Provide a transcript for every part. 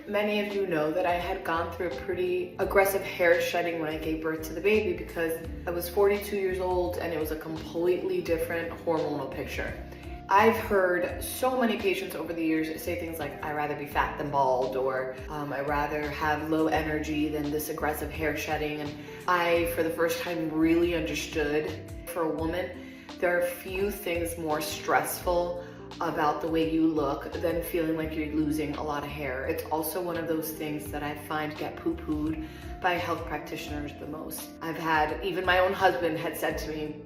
Many of you know that I had gone through a pretty aggressive hair shedding when I gave birth to the baby because I was 42 years old and it was a completely different hormonal picture. I've heard so many patients over the years say things like, I'd rather be fat than bald, or I'd rather have low energy than this aggressive hair shedding. And I, for the first time, really understood for a woman, there are few things more stressful about the way you look than feeling like you're losing a lot of hair. It's also one of those things that I find get poo-pooed by health practitioners the most. I've had, even my own husband had said to me,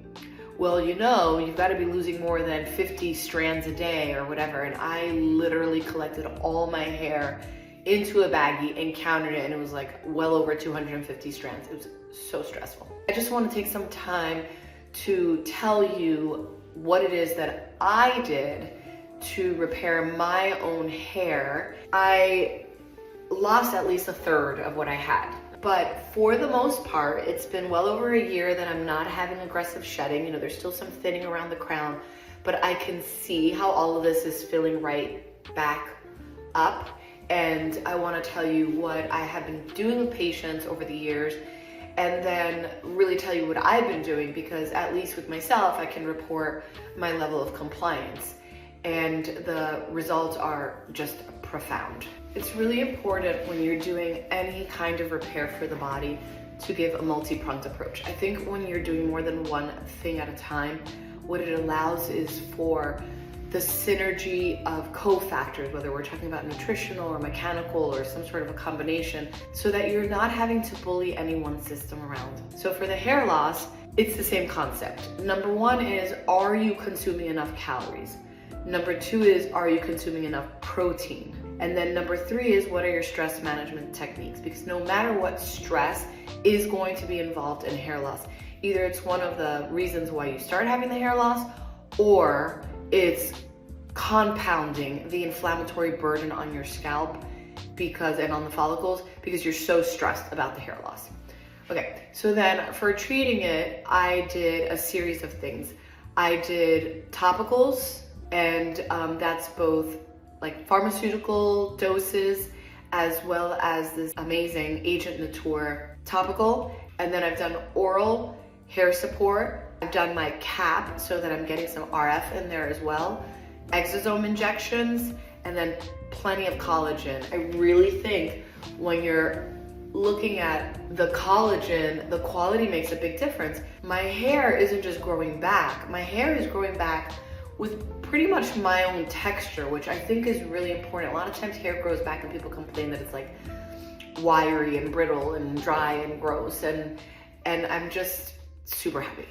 well, you know, you've got to be losing more than 50 strands a day or whatever. And I literally collected all my hair into a baggie and counted it, and it was like well over 250 strands. It was so stressful. I just want to take some time to tell you what it is that I did to repair my own hair. I lost at least a third of what I had. But for the most part, it's been well over a year that I'm not having aggressive shedding. You know, there's still some thinning around the crown, but I can see how all of this is filling right back up. And I want to tell you what I have been doing with patients over the years, and then really tell you what I've been doing, because at least with myself, I can report my level of compliance. And the results are just profound. It's really important when you're doing any kind of repair for the body to give a multi-pronged approach. I think when you're doing more than one thing at a time, what it allows is for the synergy of cofactors, whether we're talking about nutritional or mechanical or some sort of a combination, so that you're not having to bully any one system around. So for the hair loss, it's the same concept. Number one is, are you consuming enough calories? Number two is, are you consuming enough protein? And then number three is, what are your stress management techniques? Because no matter what, stress is going to be involved in hair loss. Either it's one of the reasons why you start having the hair loss, or it's compounding the inflammatory burden on your scalp and on the follicles, because you're so stressed about the hair loss. Okay, so then for treating it, I did a series of things. I did topicals, and that's both like pharmaceutical doses as well as this amazing Agent Nature topical. And then I've done oral hair support. I've done my cap so that I'm getting some RF in there as well. Exozone injections, and then plenty of collagen. I really think when you're looking at the collagen, the quality makes a big difference. My hair isn't just growing back. My hair is growing back with pretty much my own texture, which I think is really important. A lot of times hair grows back and people complain that it's like wiry and brittle and dry and gross, and I'm just super happy.